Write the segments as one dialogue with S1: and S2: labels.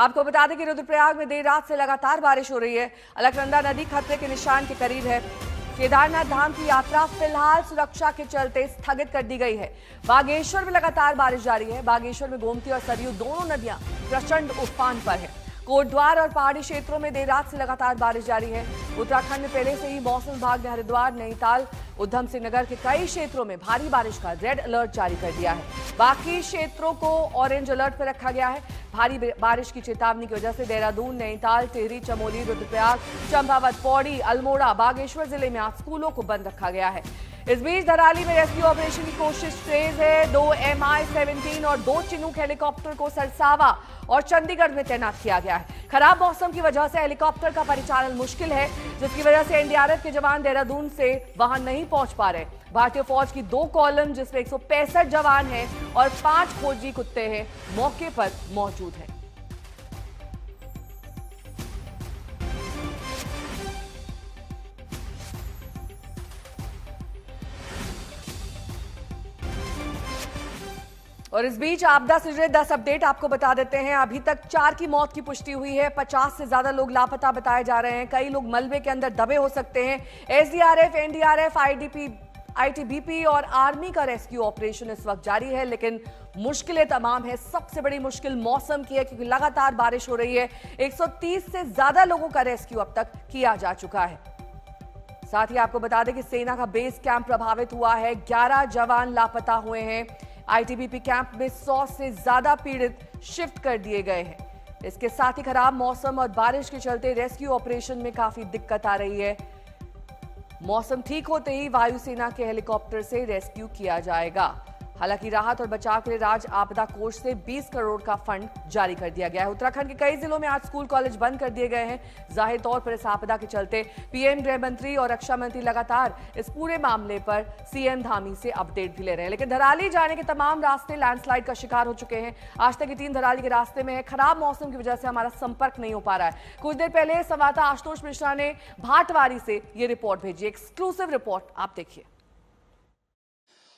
S1: आपको बता दें कि रुद्रप्रयाग में देर रात से लगातार बारिश हो रही है। अलकनंदा नदी खतरे के निशान के करीब है। केदारनाथ धाम की यात्रा फिलहाल सुरक्षा के चलते स्थगित कर दी गई है। बागेश्वर में लगातार बारिश जारी है। बागेश्वर में गोमती और सरयू दोनों नदियां प्रचंड उफान पर है। कोटद्वार और पहाड़ी क्षेत्रों में देर रात से लगातार बारिश जारी है। उत्तराखंड में पहले से ही मौसम विभाग ने हरिद्वार, नैनीताल, उधम सिंह नगर के कई क्षेत्रों में भारी बारिश का रेड अलर्ट जारी कर दिया है। बाकी क्षेत्रों को ऑरेंज अलर्ट पर रखा गया है। भारी बारिश की चेतावनी की वजह से देहरादून, नैनीताल, टिहरी, चमोली, रुद्रप्रयाग, चंपावत, पौड़ी, अल्मोड़ा, बागेश्वर जिले में आज स्कूलों को बंद रखा गया है। इस बीच धराली में रेस्क्यू ऑपरेशन की कोशिश तेज है। 2 MI-17 और 2 चिनूक हेलीकॉप्टर को सरसावा और चंडीगढ़ में तैनात किया गया है। खराब मौसम की वजह से हेलीकॉप्टर का परिचालन मुश्किल है, जिसकी वजह से एनडीआरएफ के जवान देहरादून से वहां नहीं पहुंच पा रहे। भारतीय फौज की 2 कॉलम जिसमें 165 जवान हैं और 5 खोजी कुत्ते हैं, मौके पर मौजूद हैं। और इस बीच आपदा से जुड़े 10 अपडेट आपको बता देते हैं। अभी तक 4 की मौत की पुष्टि हुई है। 50 से ज्यादा लोग लापता बताए जा रहे हैं। कई लोग मलबे के अंदर दबे हो सकते हैं। एसडीआरएफ, एनडीआरएफ, आईटीबीपी और आर्मी का रेस्क्यू ऑपरेशन इस वक्त जारी है, लेकिन मुश्किलें तमाम है। सबसे बड़ी मुश्किल मौसम की है, क्योंकि लगातार बारिश हो रही है। 130 से ज्यादा लोगों का रेस्क्यू अब तक किया जा चुका है। साथ ही आपको बता दें कि सेना का बेस कैंप प्रभावित हुआ है। 11 जवान लापता हुए हैं। आईटीबीपी कैंप में 100 से ज्यादा पीड़ित शिफ्ट कर दिए गए हैं। इसके साथ ही खराब मौसम और बारिश के चलते रेस्क्यू ऑपरेशन में काफी दिक्कत आ रही है। मौसम ठीक होते ही वायुसेना के हेलीकॉप्टर से रेस्क्यू किया जाएगा। हालांकि राहत और बचाव के लिए राज्य आपदा कोष से 20 करोड़ का फंड जारी कर दिया गया है। उत्तराखंड के कई जिलों में आज स्कूल कॉलेज बंद कर दिए गए हैं। जाहिर तौर पर इस आपदा के चलते पीएम, गृह मंत्री और रक्षा मंत्री लगातार इस पूरे मामले पर सीएम धामी से अपडेट भी ले रहे हैं। लेकिन धराली जाने के तमाम रास्ते लैंडस्लाइड का शिकार हो चुके हैं। आज तक की टीम धराली के रास्ते में है। खराब मौसम की वजह से हमारा संपर्क नहीं हो पा रहा है। कुछ देर पहले संवाददाता आशुतोष मिश्रा ने भाटवारी से ये रिपोर्ट भेजी। एक्सक्लूसिव रिपोर्ट आप देखिए।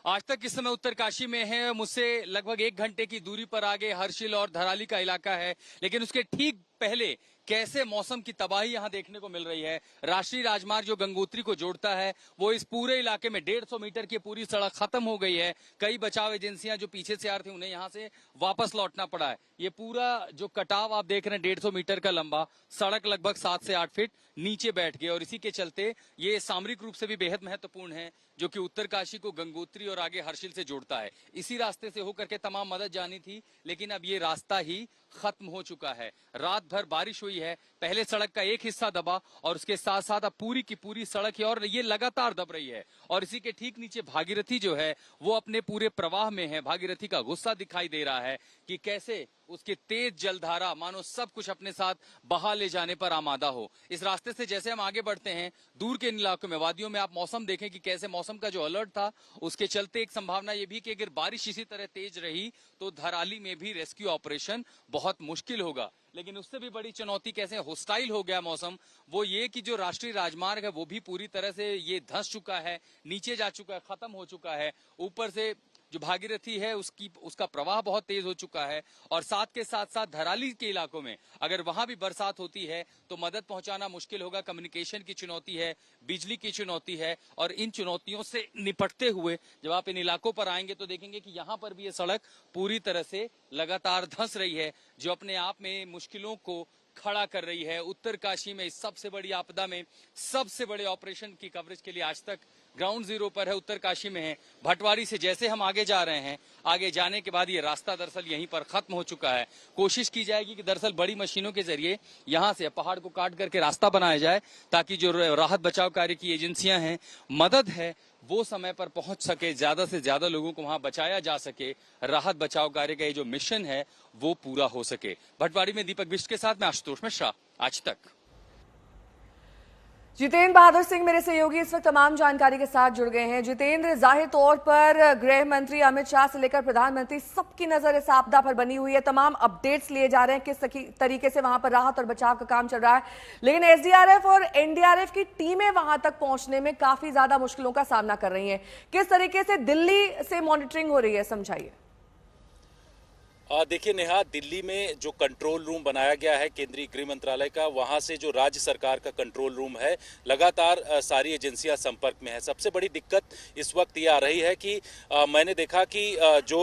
S2: आज तक इस समय उत्तरकाशी में है। मुझसे लगभग 1 घंटे की दूरी पर आगे हर्षिल और धराली का इलाका है, लेकिन उसके ठीक पहले कैसे मौसम की तबाही यहां देखने को मिल रही है। राष्ट्रीय राजमार्ग जो गंगोत्री को जोड़ता है, वो इस पूरे इलाके में 150 मीटर की पूरी सड़क खत्म हो गई है। कई बचाव एजेंसियां जो पीछे से आ रही थी, उन्हें यहां से वापस लौटना पड़ा है। ये पूरा जो कटाव आप देख रहे हैं 150 मीटर का लंबा, सड़क लगभग 7 से 8 फीट नीचे बैठ गई, और इसी के चलते ये सामरिक रूप से भी बेहद महत्वपूर्ण है, जो कि उत्तरकाशी को गंगोत्री और आगे हर्षिल से जोड़ता है। इसी रास्ते से होकर के तमाम मदद जानी थी, लेकिन अब ये रास्ता ही खत्म हो चुका है। रात भर बारिश हुई है। पहले सड़क का एक हिस्सा दबा और उसके साथ साथ अब पूरी की पूरी सड़क है और ये लगातार दब रही है। और इसी के ठीक नीचे भागीरथी जो है वो अपने पूरे प्रवाह में है। भागीरथी का गुस्सा दिखाई दे रहा है कि कैसे उसकी तेज जलधारा मानो सब कुछ अपने साथ बहा ले जाने पर आमादा हो। इस रास्ते से जैसे हम आगे बढ़ते हैं, दूर के इलाकों में, वादियों में, आप मौसम देखें कि कैसे मौसम का जो अलर्ट था उसके चलते एक संभावना ये भी कि अगर बारिश इसी तरह तेज रही तो धराली में भी रेस्क्यू ऑपरेशन बहुत मुश्किल होगा। लेकिन उससे भी बड़ी चुनौती कैसे हॉस्टाइल हो गया मौसम, वो ये कि जो राष्ट्रीय राजमार्ग है वो भी पूरी तरह से ये धंस चुका है, नीचे जा चुका है, खत्म हो चुका है। ऊपर से जो भागीरथी है उसका प्रवाह बहुत तेज हो चुका है, और साथ के साथ साथ धराली के इलाकों में अगर वहां भी बरसात होती है तो मदद पहुंचाना मुश्किल होगा। कम्युनिकेशन की चुनौती है, बिजली की चुनौती है, और इन चुनौतियों से निपटते हुए जब आप इन इलाकों पर आएंगे तो देखेंगे कि यहाँ पर भी ये सड़क पूरी तरह से लगातार धंस रही है, जो अपने आप में मुश्किलों को खड़ा कर रही है। उत्तरकाशी में इस सबसे बड़ी आपदा में सबसे बड़े ऑपरेशन की कवरेज के लिए आज तक ग्राउंड जीरो पर है, उत्तरकाशी में है। भटवाड़ी से जैसे हम आगे जा रहे हैं, आगे जाने के बाद ये रास्ता दरअसल यहीं पर खत्म हो चुका है। कोशिश की जाएगी कि दरअसल बड़ी मशीनों के जरिए यहां से पहाड़ को काट करके रास्ता बनाया जाए, ताकि जो राहत बचाव कार्य की एजेंसियां हैं, मदद है, वो समय पर पहुंच सके, ज्यादा से ज्यादा लोगों को वहां बचाया जा सके, राहत बचाव कार्य का ये जो मिशन है वो पूरा हो सके। भटवाड़ी में दीपक बिष्ट के साथ मैं आशुतोष मिश्रा, आज तक।
S1: जितेंद्र बहादुर सिंह मेरे सहयोगी इस वक्त तमाम जानकारी के साथ जुड़ गए हैं। जितेंद्र, जाहिर तौर पर गृह मंत्री अमित शाह से लेकर प्रधानमंत्री सबकी नजर इस आपदा पर बनी हुई है। तमाम अपडेट्स लिए जा रहे हैं किस तरीके से वहां पर राहत और बचाव का काम चल रहा है, लेकिन एसडीआरएफ और एनडीआरएफ की टीमें वहां तक पहुंचने में काफी ज्यादा मुश्किलों का सामना कर रही हैं। किस तरीके से दिल्ली से मॉनिटरिंग हो रही है, समझाइए।
S3: देखिए नेहा, दिल्ली में जो कंट्रोल रूम बनाया गया है केंद्रीय गृह मंत्रालय का, वहां से जो राज्य सरकार का कंट्रोल रूम है, लगातार सारी एजेंसियां संपर्क में है। सबसे बड़ी दिक्कत इस वक्त ये आ रही है कि मैंने देखा कि जो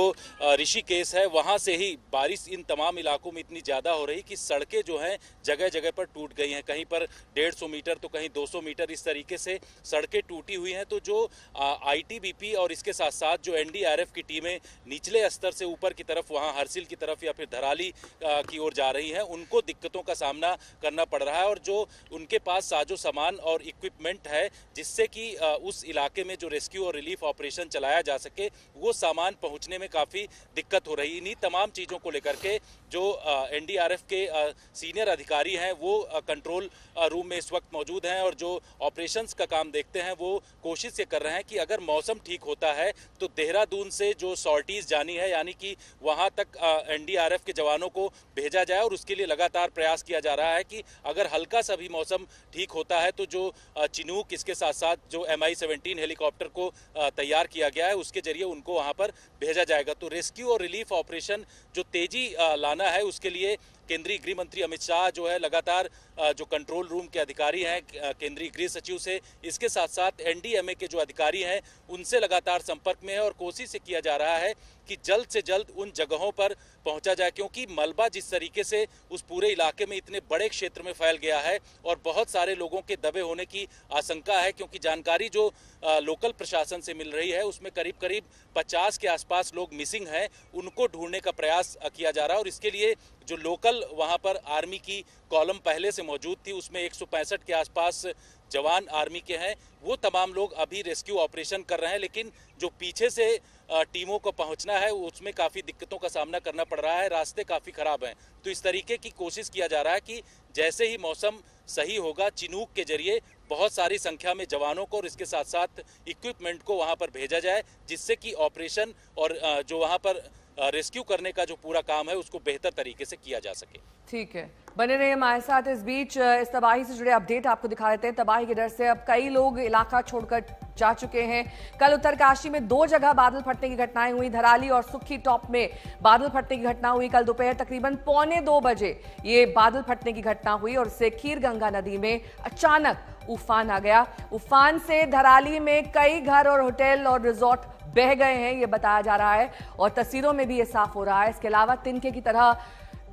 S3: ऋषिकेश है वहां से ही बारिश इन तमाम इलाकों में इतनी ज्यादा हो रही कि सड़कें जो हैं जगह जगह पर टूट गई हैं। कहीं पर 150 मीटर तो कहीं 200 मीटर इस तरीके से सड़कें टूटी हुई हैं। तो जो आईटीबीपी और इसके साथ साथ जो एनडीआरएफ की टीमें निचले स्तर से ऊपर की तरफ वहां हरसिल की तरफ या फिर धराली की ओर जा रही हैं, उनको दिक्कतों का सामना करना पड़ रहा है। और जो उनके पास साजो सामान और इक्विपमेंट है जिससे कि उस इलाके में जो रेस्क्यू और रिलीफ ऑपरेशन चलाया जा सके, वो सामान पहुंचने में काफी दिक्कत हो रही। इन्हीं तमाम चीजों को लेकर के जो एनडीआरएफ के सीनियर अधिकारी हैं वो कंट्रोल रूम में इस वक्त मौजूद हैं और जो ऑपरेशंस का काम देखते हैं वो कोशिश ये कर रहे हैं कि अगर मौसम ठीक होता है तो देहरादून से जो सॉर्टीज जानी है, यानी कि वहां तक एनडीआरएफ के जवानों को भेजा जाए। और उसके लिए लगातार प्रयास किया जा रहा है कि अगर हल्का सा भी मौसम ठीक होता है तो जो चिनूक, इसके साथ साथ जो MI-17 हेलीकॉप्टर को तैयार किया गया है उसके जरिए उनको वहां पर भेजा जाएगा। तो रेस्क्यू और रिलीफ ऑपरेशन जो तेजी लाना है, उसके लिए केंद्रीय गृह मंत्री अमित शाह जो है लगातार जो कंट्रोल रूम के अधिकारी हैं, केंद्रीय गृह सचिव से, इसके साथ साथ एनडीएमए के जो अधिकारी हैं उनसे लगातार संपर्क में है और कोशिश से किया जा रहा है कि जल्द से जल्द उन जगहों पर पहुंचा जाए। क्योंकि मलबा जिस तरीके से उस पूरे इलाके में इतने बड़े क्षेत्र में फैल गया है और बहुत सारे लोगों के दबे होने की आशंका है, क्योंकि जानकारी जो लोकल प्रशासन से मिल रही है उसमें करीब करीब 50 के आसपास लोग मिसिंग हैं, उनको ढूंढने का प्रयास किया जा रहा है। और इसके लिए जो लोकल वहां पर आर्मी की कॉलम पहले से मौजूद थी, उसमें 165 के आसपास जवान आर्मी के हैं, वो तमाम लोग अभी रेस्क्यू ऑपरेशन कर रहे हैं। लेकिन जो पीछे से टीमों को पहुंचना है उसमें काफ़ी दिक्कतों का सामना करना पड़ रहा है, रास्ते काफ़ी ख़राब हैं। तो इस तरीके की कोशिश किया जा रहा है कि जैसे ही मौसम सही होगा, चिनूक के जरिए बहुत सारी संख्या में जवानों को और इसके साथ साथ इक्विपमेंट को वहां पर भेजा जाए, जिससे कि ऑपरेशन और जो वहां पर रेस्क्यू करने का जो पूरा काम है उसको बेहतर तरीके से किया जा सके।
S1: ठीक है, बने रहिए हमारे साथ। इस बीच इस तबाही से जुड़े अपडेट आपको दिखा देते हैं। तबाही के डर से अब कई लोग इलाका छोड़कर जा चुके हैं। कल उत्तरकाशी में 2 जगह बादल फटने की घटनाएं हुई। धराली और सुक्खी टॉप में बादल फटने की घटना हुई। कल दोपहर तकरीबन 1:45 ये बादल फटने की घटना हुई और उससे खीर गंगा नदी में अचानक उफान आ गया। उफान से धराली में कई घर और होटल और रिजॉर्ट बह गए हैं, ये बताया जा रहा है और तस्वीरों में भी ये साफ हो रहा है। इसके अलावा तिनके की तरह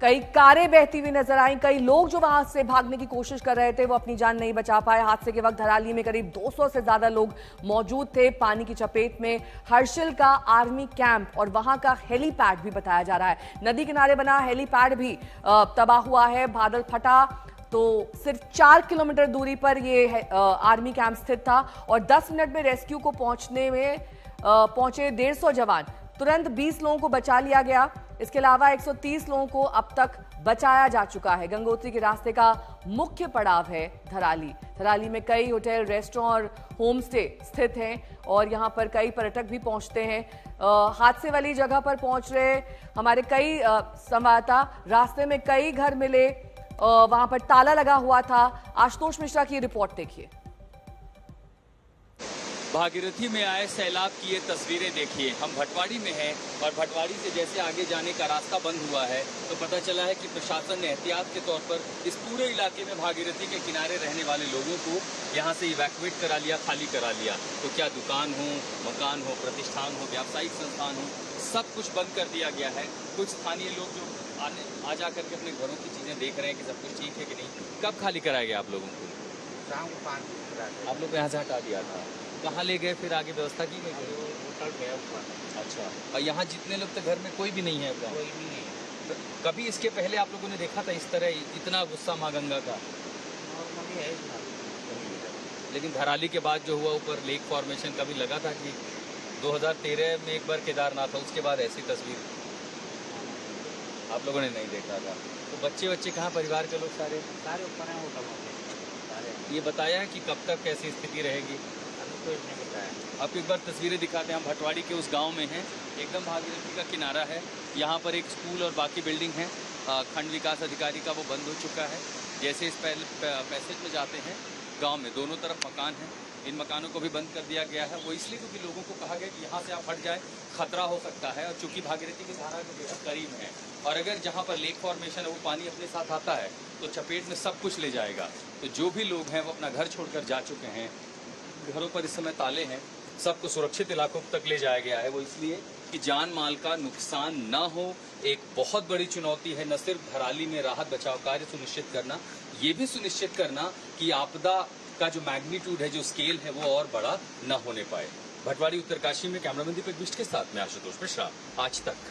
S1: कई कारें बहती हुई नजर आई। कई लोग जो वहां से भागने की कोशिश कर रहे थे वो अपनी जान नहीं बचा पाए। हादसे के वक्त धराली में करीब 200 से ज्यादा लोग मौजूद थे पानी की चपेट में। हर्षिल का आर्मी कैंप और वहां का हेलीपैड भी बताया जा रहा है। नदी किनारे बना हेलीपैड भी तबाह हुआ है। बादल फटा तो सिर्फ 4 किलोमीटर दूरी पर ये आर्मी कैंप स्थित था और 10 मिनट में रेस्क्यू को पहुंचे 150 जवान। तुरंत 20 लोगों को बचा लिया गया। इसके अलावा 130 लोगों को अब तक बचाया जा चुका है। गंगोत्री के रास्ते का मुख्य पड़ाव है धराली। धराली में कई होटल, रेस्टोरेंट और होम स्टे स्थित हैं और यहां पर कई पर्यटक भी पहुंचते हैं। हादसे वाली जगह पर पहुंच रहे हमारे कई संवाददाता, रास्ते में कई घर मिले, वहां पर ताला लगा हुआ था। आशुतोष मिश्रा की रिपोर्ट देखिए।
S2: भागीरथी में आए सैलाब की ये तस्वीरें देखिए। हम भटवाड़ी में हैं और भटवाड़ी से जैसे आगे जाने का रास्ता बंद हुआ है तो पता चला है कि प्रशासन ने एहतियात के तौर पर इस पूरे इलाके में भागीरथी के किनारे रहने वाले लोगों को यहाँ से इवैक्यूएट करा लिया, खाली करा लिया। तो क्या दुकान हो, मकान हो, प्रतिष्ठान हो, व्यावसायिक संस्थान हो, सब कुछ बंद कर दिया गया है। कुछ स्थानीय लोग जो आ जा करके अपने घरों की चीज़ें देख रहे हैं कि सब कुछ ठीक है कि नहीं। कब खाली कराया गया आप लोगों को?
S4: शाम को 5 बजे
S2: आप लोग को यहाँ से हटा दिया था। कहाँ ले गए फिर? आगे व्यवस्था की गई?
S4: होटल गया ऊपर।
S2: अच्छा, और यहाँ जितने लोग तो घर में कोई भी नहीं है?
S4: कोई नहीं है।
S2: तो कभी इसके पहले आप लोगों ने देखा था इस तरह इतना गुस्सा माँ गंगा का?
S4: नॉर्मली है इतना।
S2: लेकिन धराली के बाद जो हुआ ऊपर लेक फॉर्मेशन, कभी लगा था कि 2013 में एक बार केदारनाथ था, उसके बाद ऐसी तस्वीर आप लोगों ने नहीं देखा था? तो बच्चे कहाँ, परिवार के लोग सारे
S4: ऊपर हैं होटल में सारे।
S2: ये बताया है कि कब तक कैसी स्थिति रहेगी?
S4: अभी कोई नहीं बताया।
S2: आपको एक बार तस्वीरें दिखाते हैं। हम भटवाड़ी के उस गांव में हैं, एकदम भागीरथी का किनारा है। यहाँ पर एक स्कूल और बाकी बिल्डिंग है खंड विकास अधिकारी का, वो बंद हो चुका है। जैसे इस पैसेज में जाते हैं गांव में दोनों तरफ मकान हैं, इन मकानों को भी बंद कर दिया गया है। वो इसलिए क्योंकि लोगों को कहा गया कि यहाँ से आप हट जाए, खतरा हो सकता है। और चूंकि भागीरथी की धारा जो है करीब है, और अगर जहाँ पर लेक फॉर्मेशन है वो पानी अपने साथ आता है तो चपेट में सब कुछ ले जाएगा। तो जो भी लोग हैं वो अपना घर छोड़कर जा चुके हैं, घरों पर इस समय ताले हैं, सबको सुरक्षित इलाकों तक ले जाया गया है। वो इसलिए कि जान माल का नुकसान न हो। एक बहुत बड़ी चुनौती है न सिर्फ धराली में राहत बचाव कार्य सुनिश्चित करना, ये भी सुनिश्चित करना कि आपदा का जो मैग्नीट्यूड है, जो स्केल है, वो और बड़ा न होने पाए। भटवाड़ी उत्तरकाशी में कैमरामैन दीपक बिष्ट के साथ में आशुतोष मिश्रा, आज तक।